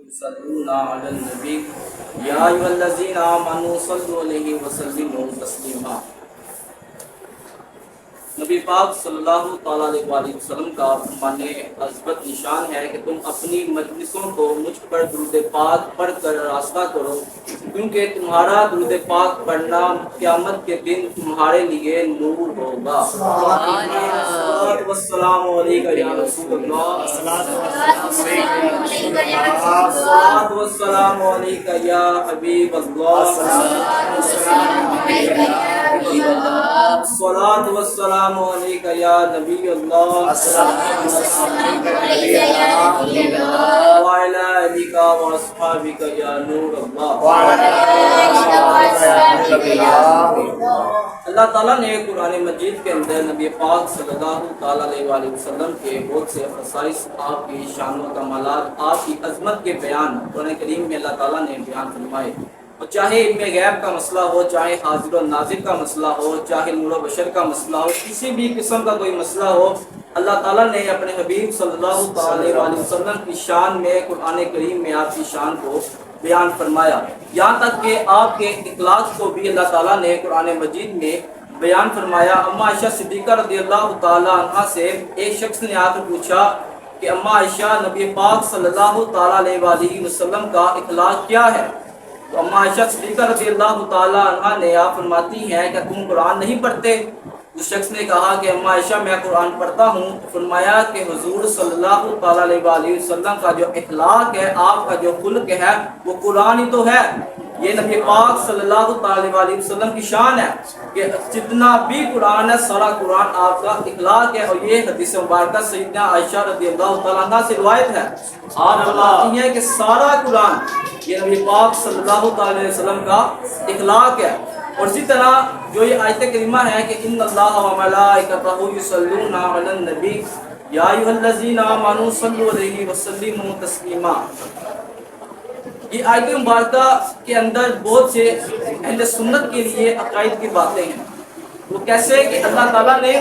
يصلون على النبي يا أيها الذين آمنوا صلوا عليه وسلموا تسلیما۔ نبی پاک صلی اللہ تعالیٰ علیہ وآلہ وسلم کا فرمان عظمت نشان ہے کہ تم اپنی مجلسوں کو مجھ پر درود پاک پڑھ کر راستہ کرو، کیونکہ تمہارا درود پاک پڑھنا قیامت کے دن تمہارے لیے نور ہوگا۔ الصلاۃ والسلام علیکہ یا رسول اللہ، الصلاۃ والسلام علیکہ یا حبیب اللہ، الصلاۃ والسلام علیکہ یا نبی اللہ، وعلی آلک واصحابک یا نور اللہ۔ اللہ تعالیٰ نے قرآن مجید کے اندر نبی پاک صلی اللہ تعالیٰ علیہ وآلہ وسلم کے بہت سے خصائص، آپ کی شان و کمالات، آپ کی عظمت کے بیان قرآن کریم میں اللہ تعالیٰ نے بیان فرمائے۔ اور چاہے علم غیب کا مسئلہ ہو، چاہے حاضر و ناظر کا مسئلہ ہو، چاہے نور و بشر کا مسئلہ ہو، کسی بھی قسم کا کوئی مسئلہ ہو، اللہ تعالیٰ نے اپنے حبیب صلی اللہ تعالی علیہ وسلم کی شان میں قرآن کریم میں آپ کی شان کو بیان فرمایا۔ یہاں تک کہ آپ کے اخلاق کو بھی اللہ تعالیٰ نے قرآن مجید میں بیان فرمایا۔ اما عائشہ صدیقہ رضی اللہ تعالیٰ عنہ سے ایک شخص نے آ کر پوچھا کہ اما عائشہ، نبی پاک صلی اللہ تعالیٰ علیہ وآلہ وسلم کا اخلاق کیا ہے؟ تو اما عائشہ صدیقہ رضی اللہ تعالیٰ عنہ نے آپ فرماتی ہیں کہ تم قرآن نہیں پڑھتے؟ اس شخص نے کہا کہ اما عائشہ میں قرآن پڑھتا ہوں۔ تو فرمایا کہ حضور صلی اللہ تعالیٰ علیہ وآلہ وسلم کا جو اخلاق ہے، آپ کا جو خلق ہے، وہ قرآن ہی تو ہے۔ یہ نبی پاک صلی اللہ تعالیٰ علیہ وآلہ وسلم کی شان ہے کہ جتنا بھی قرآن ہے سارا قرآن آپ کا اخلاق ہے۔ اور یہ حدیث مبارکہ سیدنا عائشہ رضی اللہ تعالیٰ عنہ سے روایت ہے۔ آپ فرماتی ہیں کہ سارا قرآن یہ نبی پاک صلی اللہ تعالیٰ علیہ وسلم کا اخلاق ہے۔ اور اسی طرح جو یہ آیت کریمہ ہے کہ ان اللہ و ملائکتہ یصلون علی النبی یا ایھا الذین آمنوا صلوا علیہ وسلموا تسلیما، یہ آیت مبارکہ کے اندر بہت سے اہل سنت کے لیے عقائد کی باتیں ہیں۔ وہ کیسے کہ اللہ تعالیٰ نے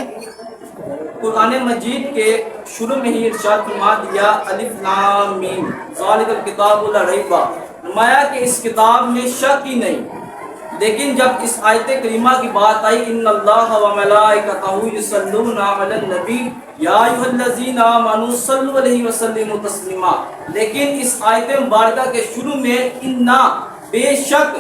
قرآن مجید کے شروع میں ہی ارشاد فرما دیا الف لام میم ذالک الکتاب لا ریب، فرمایا کہ اس کتاب میں شک ہی نہیں۔ لیکن جب اس آیت کریمہ کی بات آئی ان اللہ و ملائکتہ یصلون علی النبی یا ایھا الذین آمنوا صلوا علیہ وسلموا تسلیما، لیکن اس آیت مبارکہ کے شروع میں انا، بے شک،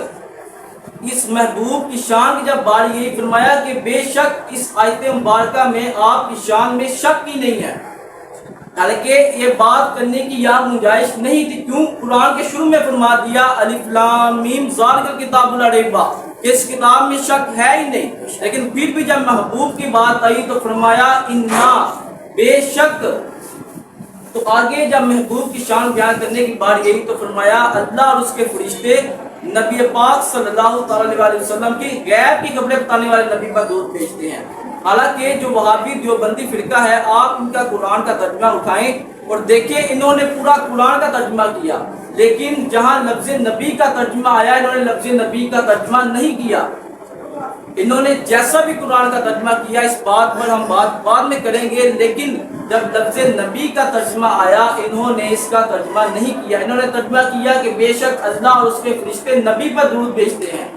اس محبوب کی شان کی جب باری یہ فرمایا کہ بے شک اس آیت مبارکہ میں آپ کی شان میں شک ہی نہیں ہے، حالانکہ یہ بات کرنے کی یا گنجائش نہیں تھی۔ کیوں؟ قرآن کے شروع میں فرما دیا الف لام میم ذالک الکتاب لا ریب، اس کتاب میں شک ہے ہی نہیں۔ لیکن پھر بھی جب محبوب کی بات آئی تو فرمایا انا، بے شک۔ تو آگے جب محبوب کی شان بیان کرنے کی بات یہی تو فرمایا اللہ اور اس کے فرشتے نبی پاک صلی اللہ تعالی علیہ وسلم کی غیب کی خبریں بتانے والے نبی پر درود بھیجتے ہیں۔ حالانکہ جو وہابی دیوبندی فرقہ ہے، آپ ان کا قرآن کا ترجمہ اٹھائیں اور دیکھیں، انہوں نے پورا قرآن کا ترجمہ کیا، لیکن جہاں لفظ نبی کا ترجمہ آیا انہوں نے لفظ نبی کا ترجمہ نہیں کیا۔ انہوں نے جیسا بھی قرآن کا ترجمہ کیا، اس بات پر ہم بات بعد میں کریں گے، لیکن جب لفظ نبی کا ترجمہ آیا انہوں نے اس کا ترجمہ نہیں کیا۔ انہوں نے ترجمہ کیا کہ بے شک اللہ اور اس کے فرشتے نبی پر درود بھیجتے ہیں،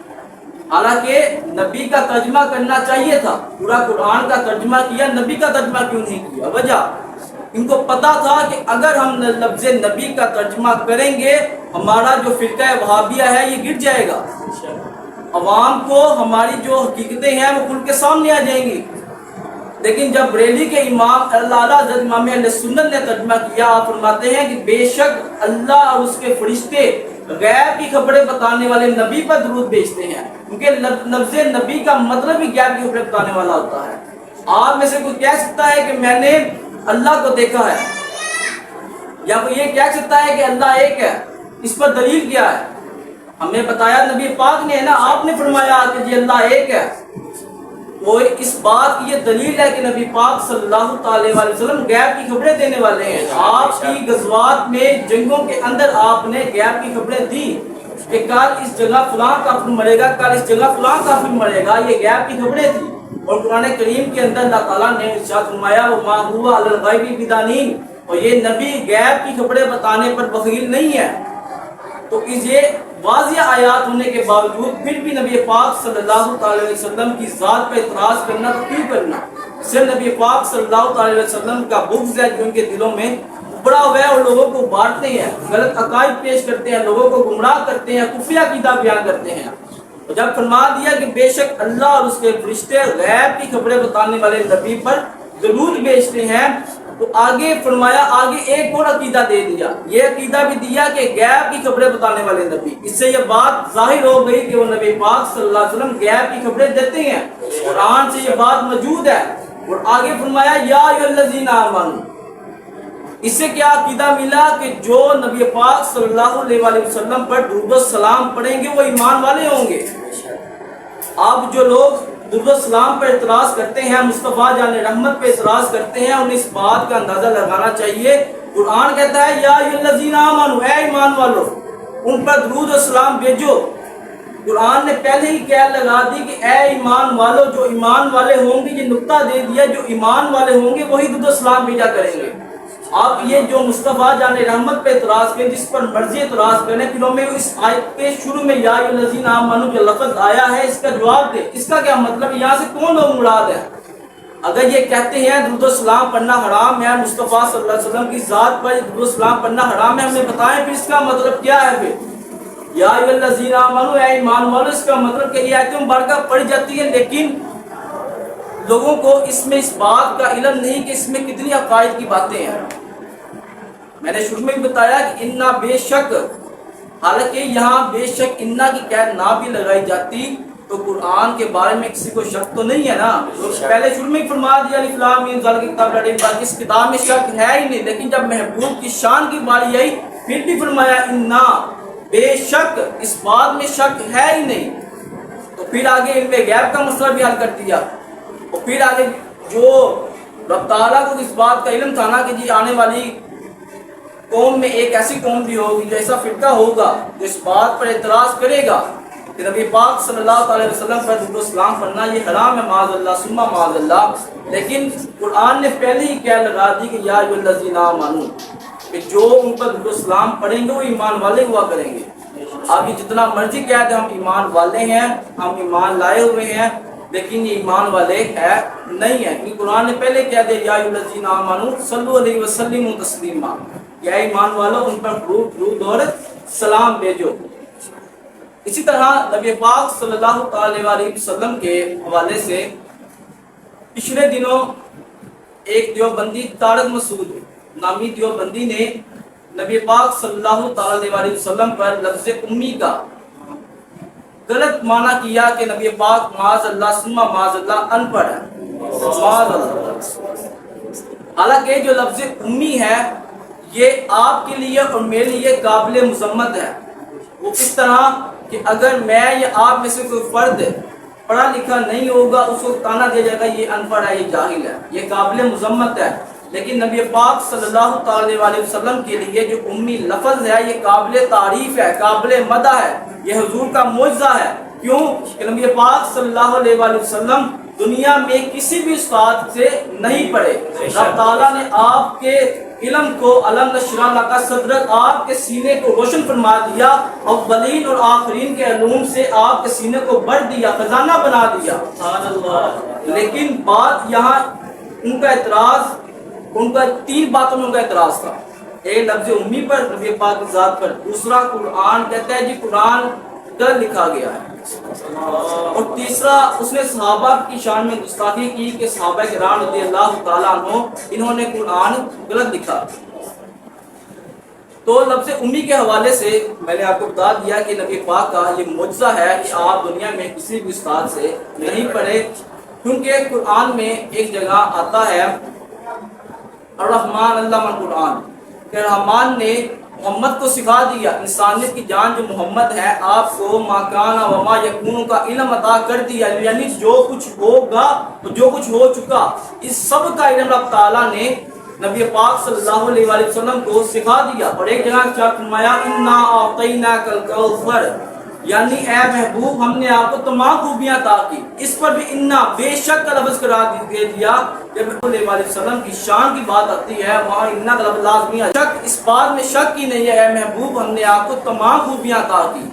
حالانکہ نبی کا ترجمہ کرنا چاہیے تھا۔ پورا قرآن کا ترجمہ کیا، نبی کا ترجمہ کیوں نہیں کیا؟ وجہ ان کو پتا تھا کہ اگر ہم لفظ نبی کا ترجمہ کریں گے ہمارا جو فرقہ وہابیہ ہے یہ گر جائے گا، عوام کو ہماری جو حقیقتیں ہیں وہ کھل کے سامنے آ جائیں گی۔ لیکن جب بریلی کے امام اللہ حضرت امام اہل سنت نے ترجمہ کیا، آپ فرماتے ہیں کہ بے شک اللہ اور اس کے فرشتے غیب کی خبریں بتانے والے نبی پر درود بھیجتے ہیں، کیونکہ لفظ نبی کا مطلب ہی غیب کی خبریں بتانے والا ہوتا ہے۔ آپ میں سے کوئی کہہ سکتا ہے کہ میں نے اللہ کو دیکھا ہے، یا کوئی یہ کہہ سکتا ہے کہ اللہ ایک ہے، اس پر دلیل کیا ہے؟ ہمیں بتایا نبی پاک نے ہے نا، آپ نے فرمایا کہ جی اللہ ایک ہے۔ وہ اس بات کی یہ دلیل ہے کہ نبی پاک صلی اللہ تعالی علیہ وسلم غیب کی خبریں دینے والے ہیں۔ آپ کی غزوات میں جنگوں کے اندر آپ نے غیب کی خبریں دی کہ کل اس جگہ فلاں کافر مرے گا، کل اس جگہ فلاں کافر مرے گا، یہ غیب کی خبریں تھی۔ اور قرآن کریم کے اندر اللہ تعالیٰ نے ارشاد فرمایا وما هو علی الغیب بدانین، اور یہ نبی غیب کی خبریں بتانے پر بخیل نہیں ہے۔ تو یہ واضح آیات ہونے کے باوجود پھر بھی نبی پاک صلی اللہ علیہ وسلم کی ذات پر اعتراض کرنا تو کیوں کرنا؟ صرف نبی پاک صلی اللہ علیہ وسلم کا بغض ہے جو ان کے دلوں میں بڑا ہوا ہے، اور لوگوں کو بانٹتے ہیں، غلط عقائد پیش کرتے ہیں، لوگوں کو گمراہ کرتے ہیں، کفری عقیدہ بیان کرتے ہیں۔ اور جب فرما دیا کہ بے شک اللہ اور اس کے فرشتے غیب کی خبریں بتانے والے نبی پر درود بھیجتے ہیں، تو آگے فرمایا، آگے ایک اور عقیدہ دے دیا، یہ عقیدہ بھی دیا کہ غیب کی خبریں بتانے والے نبی، اس سے یہ بات ظاہر ہو گئی کہ وہ نبی پاک صلی اللہ علیہ وسلم غیب کی خبریں دیتے ہیں، قرآن سے یہ بات موجود ہے۔ اور آگے فرمایا یا ایھا الذین آمنوا، اس سے کیا عقیدہ ملا کہ جو نبی پاک صلی اللہ علیہ وسلم پر درود و سلام پڑھیں گے وہ ایمان والے ہوں گے۔ اب جو لوگ درود و سلام پر اعتراض کرتے ہیں، مصطفیٰ جان رحمت پہ اعتراض کرتے ہیں، انہیں اس بات کا اندازہ لگانا چاہیے، قرآن کہتا ہے یا ایھا الذین آمنوا، اے ایمان والو ان پر درود و سلام بھیجو۔ قرآن نے پہلے ہی قید لگا دی کہ اے ایمان والو، جو ایمان والے ہوں گے، یہ نقطہ دے دیا، جو ایمان والے ہوں گے وہی درود و سلام بھیجا کریں گے۔ آپ یہ جو مصطفیٰ جان رحمت پہ اعتراض کریں، جس پر مرضی اعتراض کریں، پھر ہمیں اس آیت کے شروع میں یا ایھا الذین آمنوا جو لفظ آیا ہے اس کا جواب دے، اس کا کیا مطلب، یہاں سے کون لوگ مراد ہے؟ اگر یہ کہتے ہیں درود و سلام پڑھنا حرام ہے، مصطفیٰ صلی اللہ علیہ وسلم کی ذات پر درود و سلام پڑھنا حرام ہے، ہمیں بتائیں پھر اس کا مطلب کیا ہے؟ پھر یا ایھا الذین آمنوا، اے ایمان والو، اس کا مطلب کہ یہ آیتیں مبارکہ پڑھی جاتی ہیں لیکن لوگوں کو اس میں اس بات کا علم نہیں کہ اس میں کتنی عقائد کی باتیں ہیں۔ میں نے شروع میں بھی بتایا کہ انا بے شک، حالانکہ یہاں بے شک انا کی قید نہ بھی لگائی جاتی تو قرآن کے بارے میں کسی کو شک تو نہیں ہے نا، تو پہلے شروع میں فرما دیا الف لام میم ذالک الکتاب لا ریب فیہ، اس کتاب میں شک ہے ہی نہیں، لیکن جب محبوب کی شان کی باری آئی پھر بھی فرمایا انا، بے شک، اس بات میں شک ہے ہی نہیں۔ تو پھر آگے علم غیب کا مسئلہ بھی حل کر دیا، اور پھر آگے جو رب تعالیٰ کو اس بات کا علم تھا نا کہ جی آنے والی قوم میں ایک ایسی قوم بھی ہوگی، جو ایسا فرقہ ہوگا جو اس بات پر اعتراض کرے گا کہ نبی پاک صلی اللہ علیہ وسلم پر درود و سلام پڑھنا یہ حرام ہے، معاذ اللہ ثم معاذ اللہ، لیکن قرآن نے پہلے ہی کیا لگا دی کہ یا ایھا الذین آمنوا، کہ جو ان پر درود و سلام پڑھیں گے وہ ایمان والے ہوا کریں گے۔ آپ یہ جتنا مرضی کہہ دیں ہم ایمان والے ہیں، ہم ایمان لائے ہوئے ہیں، لیکن یہ ایمان والے ہے نہیں ہے، کیونکہ قرآن نے پہلے کہہ دیا یا ایھا الذین آمنوا صلوا علیہ وسلموا تسلیما، یا ایمان والو ان پر درود اور سلام بھیجو۔ اسی طرح نبی پاک صلی اللہ علیہ وسلم کے حوالے سے پچھلے دنوں ایک دیوبندی طارق مسعود نامی دیوبندی نے نبی پاک صلی اللہ علیہ وسلم پر لفظ امی کا غلط معنی کیا کہ نبی پاک معاذ اللہ ثم معاذ اللہ ان پڑھ ہے، معاذ اللہ۔ حالانکہ جو لفظ امی ہے یہ آپ کے لیے اور میرے لیے قابل مذمت ہے۔ وہ کس طرح کہ اگر میں یا آپ میں سے کوئی فرد پڑھا لکھا نہیں ہوگا، اس کو تانا دیا جائے گا یہ ان پڑھ ہے، یہ جاہل ہے، یہ قابل مذمت ہے۔ لیکن نبی پاک صلی اللہ علیہ وسلم کے لیے جو امی لفظ ہے یہ قابل تعریف ہے، قابل مدح ہے، یہ حضور کا معجزہ ہے۔ کیوں کہ نبی پاک صلی اللہ علیہ وسلم دنیا میں کسی بھی استاد سے نہیں پڑھے، رب تعالیٰ نے آپ کے علم کو علم نشرح لک صدرک، آپ کے سینے کو روشن فرما دیا، اولین اور آخرین کے علوم سے آپ کے سینے کو بھر دیا، خزانہ بنا دیا۔ لیکن بات یہاں ان کا اعتراض، ان کا تین باتوں میں ان کا اعتراض تھا، ایک لفظ امی پر، نبی پاک کی ذات پر، دوسرا قرآن کہتا ہے جی قرآن غلط لکھا گیا ہے، اور تیسرا اس نے صحابہ کی شان میں گستاخی کی کہ صحابہ کرام رضی اللہ تعالیٰ عنہ انہوں نے قرآن غلط لکھا۔ تو لفظ امی کے حوالے سے میں نے آپ کو بتا دیا کہ نبی پاک کا یہ معجزہ ہے کہ آپ دنیا میں کسی بھی استاد سے نہیں پڑھے، کیونکہ قرآن میں ایک جگہ آتا ہے الرحمن علم القرآن، کہ رحمان نے محمد کو سکھا دیا، انسانیت کی جان جو محمد ہے آپ کو ما کان و ما یکون کا علم عطا کر دیا، یعنی جو کچھ ہوگا جو کچھ ہو چکا اس سب کا علم رب تعالیٰ نے نبی پاک صلی اللہ علیہ وسلم کو سکھا دیا۔ اور ایک جگہ کیا فرمایا انا اعطیناک الکوثر، یعنی اے محبوب ہم نے آپ کو تمام خوبیاں عطا کی. اس پر بھی انا بے شک کا لفظ قرار دے دیا. جب صلی اللہ علیہ وسلم کی شان کی بات آتی ہے وہاں انا کا لفظ لازمی ہے. شک اس بات میں شک ہی نہیں ہے اے محبوب ہم نے آپ کو تمام خوبیاں عطا کی.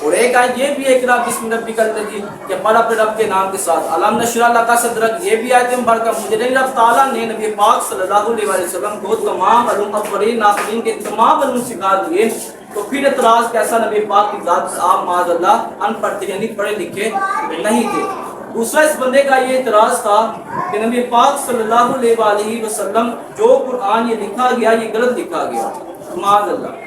اور ایک آیت یہ بھی ہے اقرا بسم ربک الذی کہ پڑھ اپنے رب کے نام کے ساتھ. علم نشرح لک صدرک یہ بھی آیت مبارکہ مجرد رب تعالیٰ نے نبی پاک صلی اللہ علیہ وسلم کو تمام علوم اولین آخرین کے تمام علوم سکھا دیے. تو پھر اعتراض کیسا نبی پاک کی ذات سے آپ معاذ اللہ ان پڑھ تھے یعنی پڑھے لکھے نہیں تھے. دوسرا اس بندے کا یہ اعتراض تھا کہ نبی پاک صلی اللہ علیہ وآلہ وسلم جو قرآن یہ لکھا گیا یہ غلط لکھا گیا معاذ اللہ.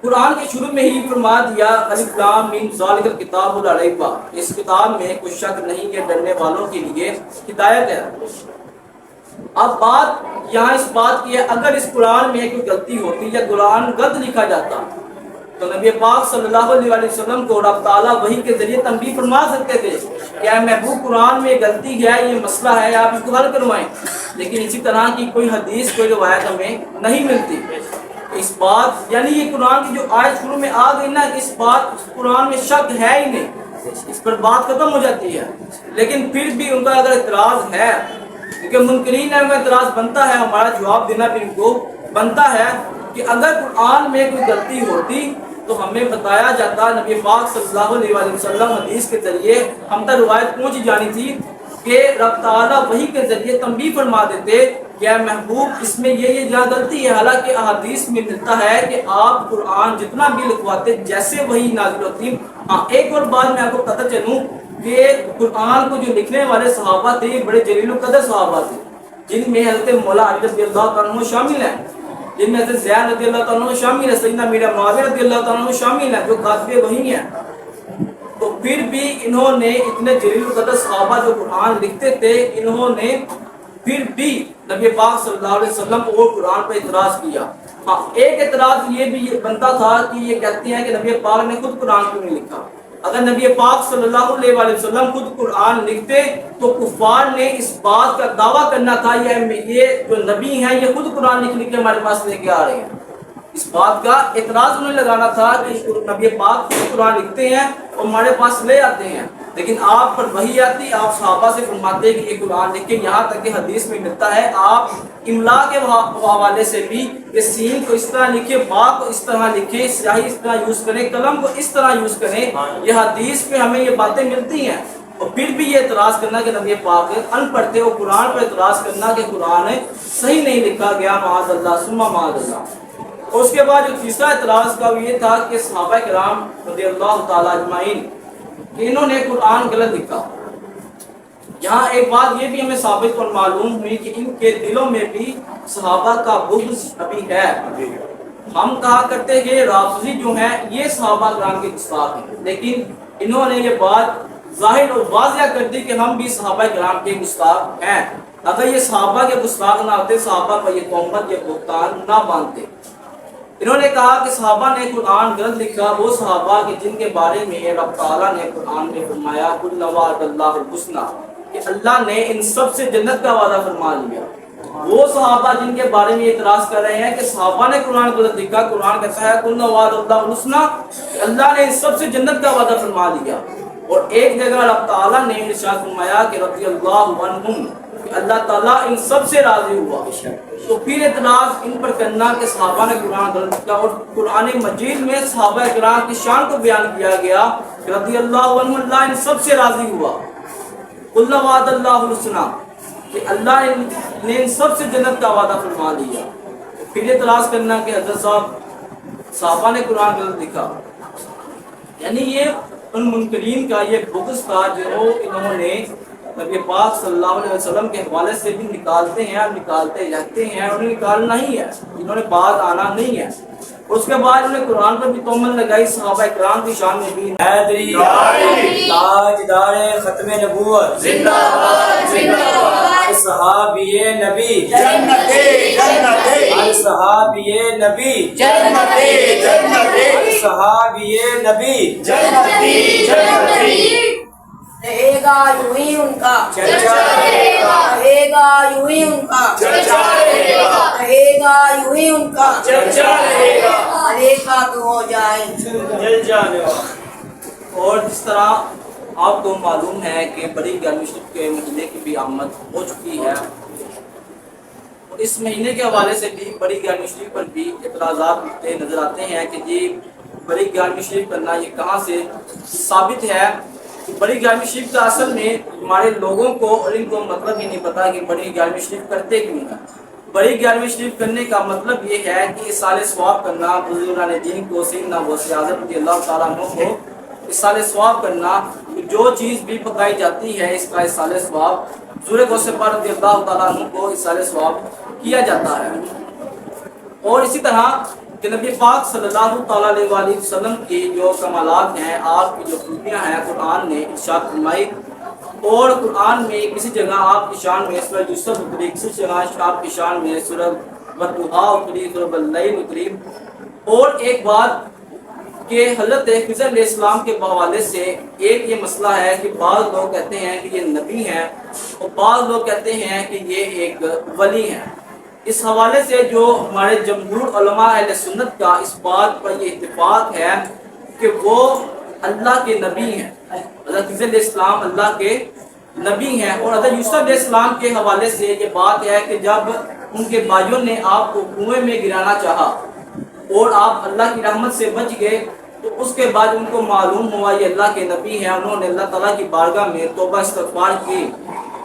قرآن کے شروع میں ہی فرما دیا الف لام میم ذالک الکتاب لا ریب فیہ، اس کتاب میں کوئی شک نہیں کہ ڈرنے والوں کے لیے ہدایت ہے. اب بات یہاں اس بات کی ہے اگر اس قرآن میں کوئی غلطی ہوتی یا قرآن غلط لکھا جاتا تو نبی پاک صلی اللہ علیہ وسلم کو رب تعالیٰ وحی کے ذریعے تنبیہ فرما سکتے تھے کہ اے محبوب قرآن میں غلطی ہے یہ مسئلہ ہے آپ اس کو حل کروائیں. لیکن اسی طرح کی کوئی حدیث کوئی روایت ہمیں نہیں ملتی. اس بات یعنی یہ قرآن کی جو آیت شروع میں آ گئی نا اس بات قرآن میں شک ہے ہی نہیں, اس پر بات ختم ہو جاتی ہے. لیکن پھر بھی ان کا اگر اعتراض ہے کیونکہ منکرین ہے ان کا اعتراض بنتا ہے, ہمارا جواب دینا بھی ان کو بنتا ہے کہ اگر قرآن میں کوئی غلطی ہوتی تو ہمیں بتایا جاتا. نبی پاک صلی اللہ علیہ وسلم حدیث کے ذریعے ہم تک روایت پہنچ جانی تھی کہ رب تعالیٰ وحی کے ذریعے تنبیہ فرما دیتے کہ اے محبوب اس میں یہ جہاں غلطی ہے. حالانکہ احادیث میں ملتا ہے کہ آپ قرآن جتنا بھی لکھواتے جیسے وہی نازل ہوتی. ہاں ایک اور بات میں آپ کو پتہ چلوں کہ قرآن کو جو لکھنے والے صحابہ تھے بڑے جلیل القدر صحابہ تھے جن میں حضرت مولا علی رضی اللہ عنہ شامل ہیں, جن میں حضرت زید رضی اللہ عنہ شامل ہے, سیدنا میرا معاویہ رضی اللہ عنہ شامل ہیں جو کاتب وحی ہیں. تو پھر بھی انہوں نے اتنے جلیل القدر صحابہ جو قرآن لکھتے تھے انہوں نے پھر بھی نبی پاک صلی اللہ علیہ وسلم اور قرآن پر اعتراض کیا. ہاں ایک اعتراض یہ بھی بنتا تھا کہ یہ کہتے ہیں کہ نبی پاک نے خود قرآن کیوں نہیں لکھا. اگر نبی پاک صلی اللہ علیہ وسلم خود قرآن لکھتے تو کفار نے اس بات کا دعویٰ کرنا تھا یہ جو نبی ہیں یہ خود قرآن لکھ کے ہمارے پاس لے کے آ رہے ہیں. اس بات کا اعتراض انہیں لگانا تھا کہ نبی پاک خود قرآن لکھتے ہیں اور ہمارے پاس لے آتے ہیں. لیکن آپ پر وحی آتی, آپ صحابہ سے فرماتے کہ یہ قرآن لکھ کے, یہاں تک کہ حدیث میں ملتا ہے آپ املا کے حوالے سے بھی کہ سین کو اس طرح لکھے, با کو اس طرح لکھے, سیاہی اس طرح یوز کریں, قلم کو اس طرح یوز کریں. یہ حدیث میں ہمیں یہ باتیں ملتی ہیں. اور پھر بھی یہ اعتراض کرنا کہ نبی پاک ان پڑھ تھے اور قرآن پر اعتراض کرنا کہ قرآن صحیح نہیں لکھا گیا معاذ اللہ ثم معاذ اللہ. اور اس کے بعد جو تیسرا اعتراض کا وہ یہ تھا کہ صحابہ کرام رضی اللہ تعالیٰ اجمعین کہ انہوں نے قرآن غلط لکھا. یہاں ایک بات یہ بھی ہمیں ثابت اور معلوم ہوئی کہ ان کے دلوں میں بھی صحابہ کا بغض ابھی ہے. ہم کہا کرتے کہ رافضی جو ہیں یہ صحابہ کرام کے گستاخ ہیں, لیکن انہوں نے یہ بات ظاہر اور واضح کر دی کہ ہم بھی صحابہ کرام کے گستاخ ہیں. اگر یہ صحابہ کے گستاخ نہ ہوتے صحابہ پر یہ تہمت یہ بہتان نہ باندھتے. انہوں نے کہا کہ صحابہ نے قرآن غلط لکھا وہ صحابہ کہ جن کے بارے میں رب تعالیٰ نے قرآن میں فرمایا کل وعد اللہ الحسنی کہ اللہ نے ان سب سے جنت کا وعدہ فرما لیا. وہ صحابہ جن کے بارے میں اعتراض کر رہے ہیں کہ صحابہ نے قرآن غلط لکھا, قرآن کہتا ہے کل وعد اللہ الحسنی کہ اللہ نے ان سب سے جنت کا وعدہ فرما لیا. اور ایک جگہ رب تعالیٰ نے ارشاد فرمایا کہ رضی اللہ عنہم کہ اللہ تعالیٰ ان سب سے راضی ہوا. تو پھر اعتراض ان پر کرنا کہ صحابہ نے قرآن غلط لکھا. اور قرآن مجید میں صحابہ کرام کی شان کو بیان کیا گیا کہ رضی اللہ عنہ اللہ ان سب سے راضی ہوا. قل وعد اللہ الحسنی کہ اللہ نے ان سب سے جنت کا وعدہ فرما لیا. پھر اعتراض کرنا کہ حضرت صحابہ نے قرآن غلط لکھا. یعنی یہ ان منکرین کا یہ بغض تھا جو انہوں نے نبی پاک صلی اللہ علیہ وسلم کے حوالے سے بھی نکالتے ہیں اور نکالتے رہتے ہیں. انہیں نکالنا ہی ہے, انہوں نے بات آنا نہیں ہے. اس کے بعد انہوں نے قرآن پر بھی تہمت لگائی صحابہ کرام کی شان میں بھی. حیدری تاجدار ختم نبوت زندہ باد زندہ باد, صحابی نبی جنتی جنتی, صحابی نبی جنتی جنتی, صحابی نبی جنتی جنتی. رہے گا یوں ہی ان کا چرچا رہے گا, رہے گا یوں ہی ان کا چرچا رہے گا, رہے گا یوں ہی ان کا چرچا رہے گا. ارے کا تو ہو جائے جل جانے والا. اور جس طرح آپ کو معلوم ہے کہ بڑی گرمی شریف کے مہینے کی بھی آمد ہو چکی ہے، اس مہینے کے حوالے سے بھی بڑی گرمی شریف پر بھی اعتراضات اٹھتے نظر آتے ہیں کہ جی بڑی گرمی شریف کرنا یہ کہاں سے ثابت ہے۔ بڑی گرمی شریف کا اصل میں ہمارے لوگوں کو اور ان کو مطلب ہی نہیں پتا کہ بڑی گرمی شریف کرتے کیوں ہیں۔ بڑی گرمی شریف کرنے کا مطلب یہ ہے کہ اصال ثواب کرنا، بزرگان دین کو، سیدنا غوث اعظم رضی اللہ تعالیٰ عنہ کو اصال ثواب کرنا، جو چیز بھی پکائی جاتی ہے اس کا اصال ثواب حضور غوث پاک رضی اللہ تعالیٰ عنہ کو اصال ثواب کیا جاتا ہے۔ اور اسی طرح کہ نبی پاک صلی اللہ تعالیٰ علیہ وآلہ وسلم کی جو کمالات ہیں، آپ کی جو خوبیاں ہیں، قرآن نے ارشاد فرمائی، اور قرآن میں کسی جگہ آپ کی شان میں سورہ یوسف اتری، کسی جگہ آپ کی شان میں سورہ والضحیٰ اتری، سورہ واللیل اتری۔ اور ایک بات کہ حضرت خضر علیہ السلام کے حوالے سے ایک یہ مسئلہ ہے کہ بعض لوگ کہتے ہیں کہ یہ نبی ہیں اور بعض لوگ کہتے ہیں کہ یہ ایک ولی ہیں۔ اس حوالے سے جو ہمارے جمہور علماء اہل سنت کا اس بات پر یہ اتفاق ہے کہ وہ اللہ کے نبی ہیں، حضرت خضر علیہ السلام اللہ کے نبی ہیں۔ اور حضرت یوسف علیہ السلام کے حوالے سے یہ بات ہے کہ جب ان کے بھائیوں نے آپ کو کنویں میں گرانا چاہا اور آپ اللہ کی رحمت سے بچ گئے، تو اس کے بعد ان کو معلوم ہوا یہ اللہ کے نبی ہیں، انہوں نے اللہ تعالیٰ کی بارگاہ میں توبہ استغفار کی۔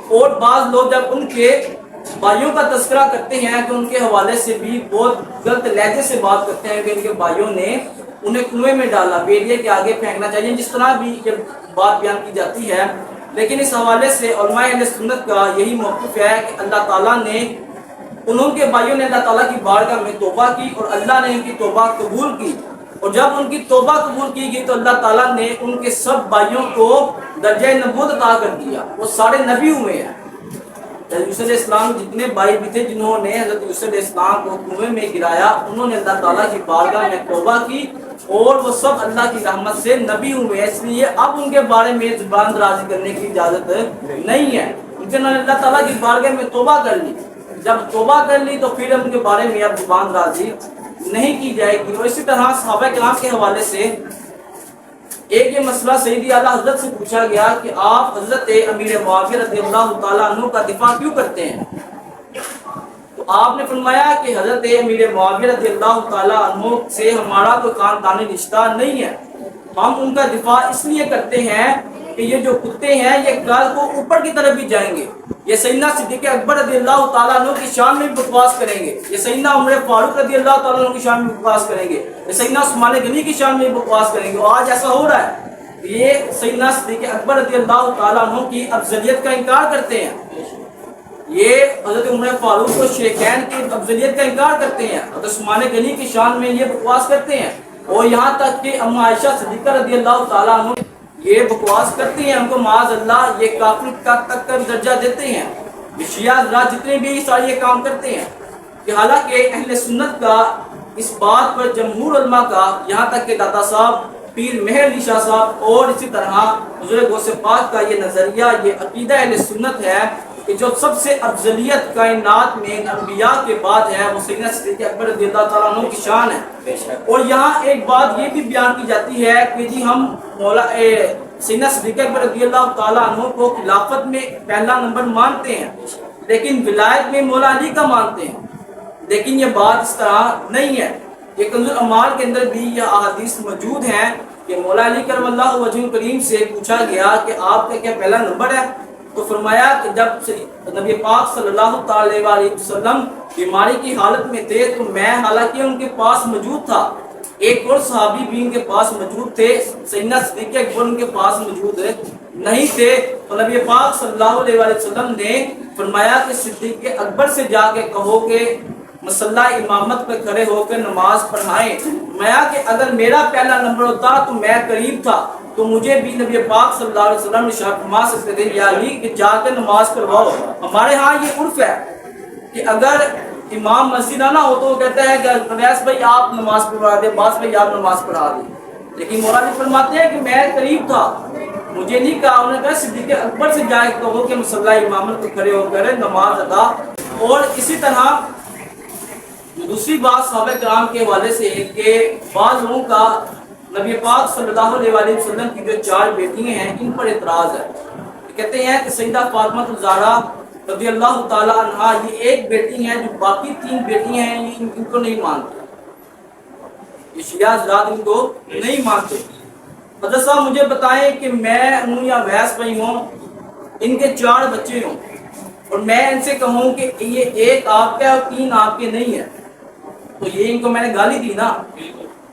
اور بعض لوگ جب ان کے بھائیوں کا تذکرہ کرتے ہیں تو ان کے حوالے سے بھی بہت غلط لہجے سے بات کرتے ہیں کہ ان کے بھائیوں نے انہیں کنویں میں ڈالا، بیڑیے کے آگے پھینکنا چاہیے، جس طرح بھی یہ بات بیان کی جاتی ہے۔ لیکن اس حوالے سے علماء اہل سنت کا یہی موقف ہے کہ اللہ تعالیٰ نے انہوں کے بھائیوں نے اللہ تعالیٰ کی بارگاہ میں توبہ کی اور اللہ نے ان کی توبہ قبول کی، اور جب ان کی توبہ قبول کی گئی تو اللہ تعالیٰ نے ان کے سب بھائیوں کو درجہ نبوت عطا کر دیا، وہ سارے نبی ہوئے ہیں۔ یوسف علیہ السلام جتنے بھائی بھی تھے جنہوں نے حضرت یوسف علیہ السلام کو کنویں میں گرایا، انہوں نے اللہ تعالیٰ کی بارگاہ میں توبہ کی اور وہ سب اللہ کی رحمت سے نبی ہوئے، اس لیے اب ان کے بارے میں زبان درازی کرنے کی اجازت نہیں ہے، کیونکہ انہوں نے اللہ تعالیٰ کی بارگاہ میں توبہ کر لی۔ جب توبہ کر لی تو پھر ان کے بارے میں اب زبان درازی نہیں کی جائے گی۔ اور اسی طرح صحابہ کرام کے حوالے سے ایک یہ مسئلہ سیدی اعلیٰ حضرت سے پوچھا گیا کہ آپ حضرت امیر معاویہ رضی اللہ تعالیٰ عنہ کا دفاع کیوں کرتے ہیں؟ تو آپ نے فرمایا کہ حضرت امیر معاویہ رضی اللہ تعالیٰ عنہ سے ہمارا کوئی خاندانی رشتہ نہیں ہے، ہم ان کا دفاع اس لیے کرتے ہیں کہ یہ جو کتے ہیں یہ کل کو اوپر کی طرف بھی جائیں گے، یہ سیدنا صدیق اکبر رضی اللہ تعالیٰ عنہ کی شان میں بکواس کریں گے، یہ سیدنا عمر فاروق رضی اللہ تعالیٰ عنہ کی شان میں بکواس کریں گے، یہ سیدنا عثمان غنی کی شان میں بکواس کریں گے۔ اور آج ایسا ہو رہا ہے، یہ سیدنا صدیق اکبر رضی اللہ تعالیٰ عنہ کی افضلیت کا انکار کرتے ہیں، یہ حضرت عمر فاروق و شیخین کی افضلیت کا انکار کرتے ہیں، حضرت عثمان غنی کی شان میں یہ بکواس کرتے ہیں، اور یہاں تک کہ ام عائشہ صدیقہ رضی اللہ تعالیٰ عنہ یہ بکواس کرتی ہیں، ہم کو معاذ اللہ یہ کافر تک کا درجہ دیتے ہیں۔ شیعہ حضرات جتنے بھی سارے یہ کام کرتے ہیں، کہ حالانکہ اہل سنت کا اس بات پر جمہور علماء کا، یہاں تک کہ داتا صاحب پیر مہر علی شاہ صاحب اور اسی طرح حضور غوث پاک کا یہ نظریہ، یہ عقیدہ اہل سنت ہے کہ جو سب سے افضلیت کائنات میں انبیاء کے بعد ہے وہ سیدنا صدیق اکبر رضی اللہ تعالیٰ عنہ کی شان ہے۔ اور یہاں ایک بات یہ بھی بیان کی جاتی ہے کہ جی ہم مولا سیدنا صدیق اکبر رضی اللہ تعالیٰ عنہ کو خلافت میں پہلا نمبر مانتے ہیں، لیکن ولایت میں مولا علی کا مانتے ہیں، لیکن یہ بات اس طرح نہیں ہے۔ یہ کنز الاعمال کے اندر بھی یہ احادیث موجود ہیں کہ مولا علی کرم اللہ وجہ کریم سے پوچھا گیا کہ آپ کا کیا پہلا نمبر ہے؟ تو فرمایا کہ جب نبی پاک صلی اللہ تعالی علیہ وسلم بیماری کی حالت میں تھے تو میں حالانکہ ان کے پاس موجود تھا، ایک اور صحابی بھی ان کے پاس موجود تھے، سیدنا صدیق اکبر ان کے پاس موجود نہیں تھے، تو نبی پاک صلی اللہ علیہ وسلم نے فرمایا کہ صدیق اکبر سے جا کے کہو کہ مصلی امامت پہ کھڑے ہو کے نماز پڑھائیں۔ میں کہ اگر میرا پہلا نمبر ہوتا تو میں قریب تھا تو مجھے بھی نبی پاک صلی اللہ علیہ وسلم نے ارشاد فرما سکتے تھے یا علی کہ جا کے نماز پڑھواؤ۔ ہمارے ہاں یہ عرف ہے کہ اگر امام مسجد نہ ہو تو وہ کہتا ہے کہ اویس بھائی آپ نماز پڑھا دیں، باس بھائی آپ نماز پڑھا دیں، لیکن مولانا فرماتے ہیں کہ میں قریب تھا، مجھے نہیں کہا، انہوں نے کہا صدیق اکبر سے جا کے کہو کہ مصلی امامت پہ کھڑے ہو کر نماز ادا۔ اور اسی طرح دوسری بات صحابہ کرام کے حوالے سے کہ بعض لوگوں کا نبی پاک صلی اللہ علیہ وآلہ وسلم کی جو 4 بیٹیاں ہیں ان پر اعتراض ہے. کہتے ہیں کہ سیدہ فاطمہ الزہرا رضی اللہ تعالی عنہا یہ ایک بیٹی ہیں جو باقی 3 بیٹیاں ہیں یہ ان کو نہیں مانتے. یہ شیعہ حضرات ان کو نہیں مانتے. حضرت صاحب مجھے بتائیں کہ میں ہوں یا ویس بھائی ہوں, ان کے 4 بچے ہوں اور میں ان سے کہوں کہ یہ ایک آپ کا اور 3 آپ کے نہیں ہے, تو یہ ان کو میں نے گالی دی نا.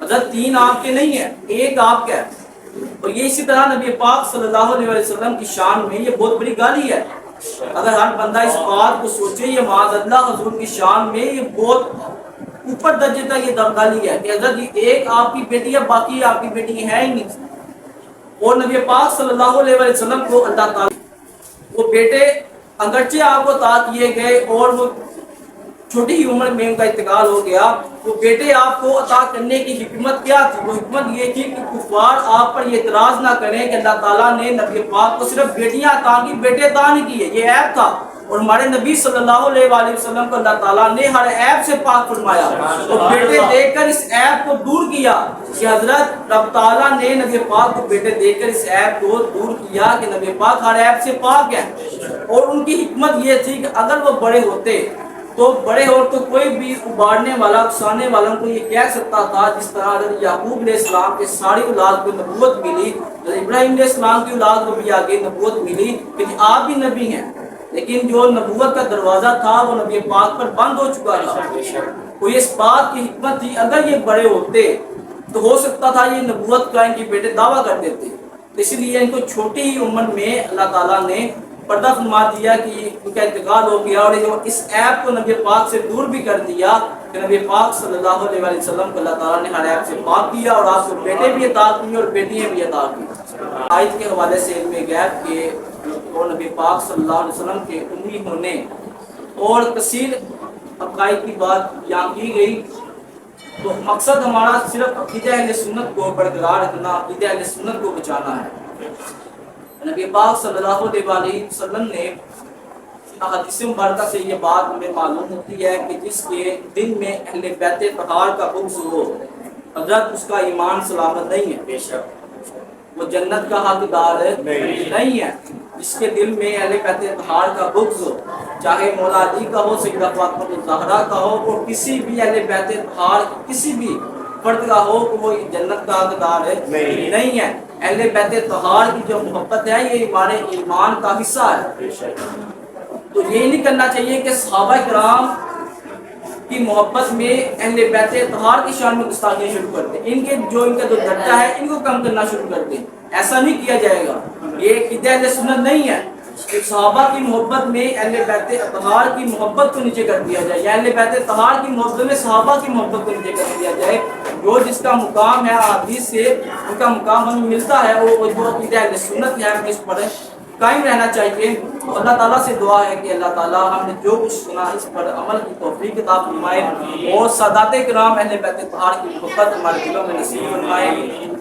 حضرت 3 آپ کے نہیں ہے, ایک آپ کا ہے. اور یہ اسی طرح نبی پاک صلی اللہ علیہ وسلم کی شان میں یہ بہت بڑی گالی ہے. اگر ہر بندہ اس بات کو سوچے, یہ معاذ اللہ حضور کی شان میں یہ بہت اوپر درجے تک یہ گالی ہے کہ حضرت یہ ایک آپ کی بیٹی ہے, باقی آپ کی بیٹی ہے ہی نہیں. اور نبی پاک صلی اللہ علیہ وسلم کو اللہ تعالیٰ وہ بیٹے اگرچہ آپ کو عطا کیے گئے اور وہ چھوٹی ہی عمر میں ان کا انتقال ہو گیا, وہ بیٹے آپ کو عطا کرنے کی حکمت کیا تھی؟ وہ حکمت یہ تھی کہ کفار آپ پر یہ اعتراض نہ کریں کہ اللہ تعالیٰ نے نبی پاک کو صرف بیٹیاں عطا کی, بیٹے عطا نہیں کیے. یہ عیب تھا اور ہمارے نبی صلی اللہ علیہ وآلہ وسلم کو اللہ تعالیٰ نے ہر عیب سے پاک فرمایا اور بیٹے دے کر اس عیب کو دور کیا. کہ حضرت رب تعالیٰ نے نبی پاک کو بیٹے دے کر اس عیب کو دور کیا کہ نبی پاک ہر عیب سے پاک ہے. اور ان کی حکمت یہ تھی کہ اگر وہ بڑے ہوتے تو بڑے ہو تو کوئی بھی اباڑنے والا اکسانے والا کو یہ کہہ سکتا تھا, جس طرح حضرت یعقوب علیہ السلام کے ساری اولاد کو نبوت ملی, حضرت ابراہیم علیہ السلام کی اولاد کو بھی آگے نبوت ملی کہ آپ بھی نبی ہیں, لیکن جو نبوت کا دروازہ تھا وہ نبی پاک پر بند ہو چکا تھا. کوئی اس بات کی حکمت تھی اگر یہ بڑے ہوتے تو ہو سکتا تھا یہ نبوت کا ان کے بیٹے دعویٰ کر دیتے. اس لیے ان کو چھوٹی ہی عمر میں اللہ تعالیٰ نے پردہ فرما دیا کہ ان کا انتقال ہو گیا, اور اس عیب کو نبی پاک سے دور بھی کر دیا کہ نبی پاک صلی اللہ علیہ وسلم کو اللہ تعالیٰ نے ہر عیب سے پاک کیا اور آپ کو بیٹے بھی عطا کیے اور بیٹیاں بھی عطا کی. آیت کے حوالے سے علم غیب کے اور نبی پاک صلی اللہ علیہ وسلم کے امی ہونے اور کثیر عقائد کی بات یہاں کی گئی. تو مقصد ہمارا صرف عقیدہ اہل سنت کو برقرار رکھنا, عقیدہ اہل سنت کو بچانا ہے. نبی پاک صلی اللہ علیہ وسلم نے احادیث مبارکہ سے یہ بات ہمیں معلوم ہوتی ہے کہ جس کے دل میں اہل بیت طہار کا بغض ہو, حضرت اس کا ایمان سلامت نہیں ہے, بے شک وہ جنت کا حقدار نہیں ہے. جس کے دل میں اہل بیت طہار کا بغض ہو, چاہے مولا علی کا ہو, سیدہ فاطمہ الزہرا کا ہو, اور کسی بھی اہل بیت طہار کسی بھی فرد کا ہو کہ وہ جنت کا حقدار نہیں ہے. اہل بیت طہار کی جو محبت ہے یہ ہمارے ایمان کا حصہ ہے. تو یہ نہیں کرنا چاہیے کہ صحابہ کرام کی محبت میں اہل بیت طہار کی شان میں گستاخیاں شروع کرتے, ان کا جو درجہ ہے ان کو کم کرنا شروع کرتے. ایسا نہیں کیا جائے گا, یہ عقیدہ اہل سنت نہیں ہے کہ صحابہ کی محبت میں اہل بیت طہار کی محبت کو نیچے کر دیا جائے, یا اہل بیت طہار کی محبت میں صحابہ کی محبت کو نیچے کر دیا جائے. جو جس کا مقام ہے حدیث سے ان کا مقام ہمیں ملتا ہے, وہ جو عقیدہ اہل سنت ہے ہمیں اس پر قائم رہنا چاہیے. اللہ تعالیٰ سے دعا ہے کہ اللہ تعالیٰ ہم نے جو کچھ سنا اس پر عمل کی توفیق عطا فرمائے, اور سادات کرام اہل بیت طہار کی محبت ہمارے دلوں میں نصیب فرمائے.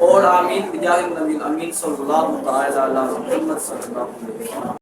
اور آمین بجاہ النبی الامین صلی اللہ تعالی علی محمد صلی اللہ علیہ وسلم.